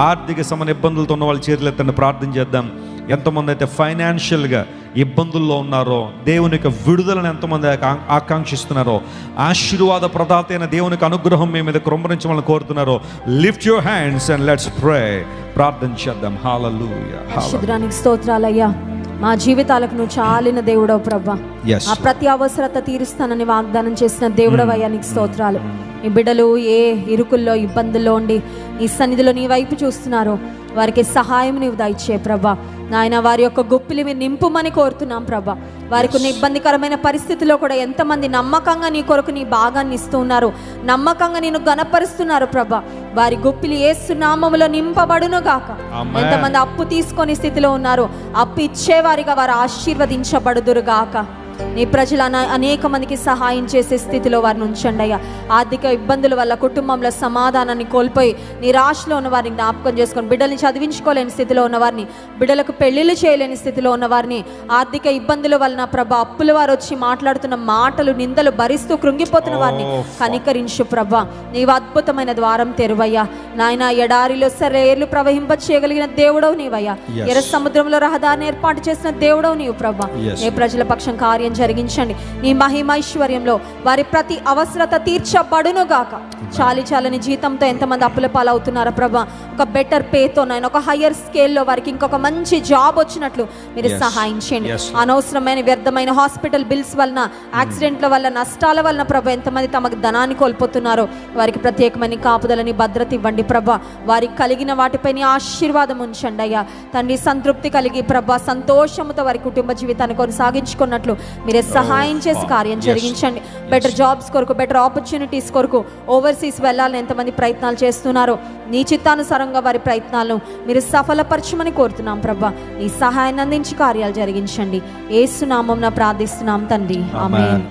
ఆర్థిక సంబంధ ఇబ్బందులతో ఉన్న వాళ్ళ చేతులు ఎత్తండి, ప్రార్థన చేద్దాం. ఎంతమంది అయితే ఫైనాన్షియల్గా ఇబ్బందుల్లో ఉన్నారో, దేవుని యొక్క విడుదలను ఎంతమంది ఆకాంక్షిస్తున్నారో, ఆశీర్వాద ప్రదాత అయిన దేవుని యొక్క అనుగ్రహం మీ మీద కృంభరించమని కోరుతున్నారో, lift your hands and let's pray. ప్రార్థన చేద్దాం. హల్లెలూయా. పరిశుద్ధానికి స్తోత్రాలయ్యా. మా జీవితాలకు నువ్వు చాలిన దేవుడవు ప్రభా. ఆ ప్రతి అవసరత తీరుస్తానని వాగ్దానం చేసిన దేవుడవయ్యా, నీకు స్తోత్రాలు. ఈ బిడ్డలు ఏ ఇరుకుల్లో ఇబ్బందుల్లో ఉండి నీ సన్నిధిలో నీ వైపు చూస్తున్నారో వారికి సహాయం నీవు దయచే ప్రభా. నాయన, వారి యొక్క గుప్పిలి మీరు నింపుమని కోరుతున్నాం ప్రభా. వారికి ఉన్న ఇబ్బందికరమైన పరిస్థితుల్లో కూడా ఎంతమంది నమ్మకంగా నీ కొరకు నీ భాగాన్ని ఇస్తూ ఉన్నారు, నమ్మకంగా నేను గణపరుస్తున్నారు ప్రభా. వారి గుప్పిలి యేసు నామములో నింపబడును గాక. ఎంతమంది అప్పు తీసుకొని స్థితిలో ఉన్నారు, అప్పు ఇచ్చేవారిగా వారు ఆశీర్వదించబడుదురు గాక. నీ ప్రజలు అనేక మందికి సహాయం చేసే స్థితిలో వారిని ఉంచండి అయ్యా. ఆర్థిక ఇబ్బందుల వల్ల కుటుంబంలో సమాధానాన్ని కోల్పోయి నిరాశలో ఉన్న వారిని జ్ఞాపకం చేసుకొని, బిడ్డల్ని చదివించుకోలేని స్థితిలో ఉన్నవారిని, బిడ్డలకు పెళ్లిళ్ళు చేయలేని స్థితిలో ఉన్నవారిని, ఆర్థిక ఇబ్బందుల వలన ప్రభా అప్పుల వారు వచ్చి మాట్లాడుతున్న మాటలు నిందలు భరిస్తూ కృంగిపోతున్న వారిని కనికరించు ప్రభా. నీవు అద్భుతమైన ద్వారం తెరువయ్యా. నాయన, ఎడారిలో సరేర్లు ప్రవహింప చేయగలిగిన దేవుడవు నీవయ్యా. ఎర్ర సముద్రంలో రహదారిని ఏర్పాటు చేసిన దేవుడవు నీవు ప్రభా. ఏ ప్రజల పక్షం కార్యం జరిగించండి. నీ మహిమైశ్వర్యంలో వారి ప్రతి అవసరత తీర్చబడును గాక. చాలని జీతంతో ఎంతమంది అప్పుల పాలవుతున్నారా ప్రభా. ఒక బెటర్ పేతో నాయన, ఒక హయ్యర్ స్కేల్లో వారికి ఇంకొక మంచి జాబ్ వచ్చినట్లు మీరు సహాయం చేయండి. అనవసరమైన వ్యర్థమైన హాస్పిటల్ బిల్స్ వలన, యాక్సిడెంట్ల వల్ల, నష్టాల వలన ప్రభా ఎంతమంది తమకు ధనాన్ని కోల్పోతున్నారో వారికి ప్రత్యేకమైన కాపుదలని భద్రత ఇవ్వండి ప్రభా. వారికి కలిగిన వాటిపై ఆశీర్వాదం ఉంచండి అయ్యా తండ్రి. సంతృప్తి కలిగి ప్రభా సంతోషంతో వారి కుటుంబ జీవితాన్ని కొనసాగించుకున్నట్లు మీరే సహాయం చేసి కార్యం జరిగించండి. బెటర్ జాబ్స్ కొరకు, బెటర్ ఆపర్చునిటీస్ కొరకు ఓవర్సీస్ వెళ్ళాలని ఎంతమంది ప్రయత్నాలు చేస్తున్నారో నీ చిత్తానుసారంగా వారి ప్రయత్నాలను మీరు సఫలపరచమని కోరుతున్నాం ప్రభా. నీ సహాయాన్ని అందించి కార్యాలు జరిగించండి. యేసు నామమున ప్రార్థిస్తున్నాం తండ్రి, ఆమేన్.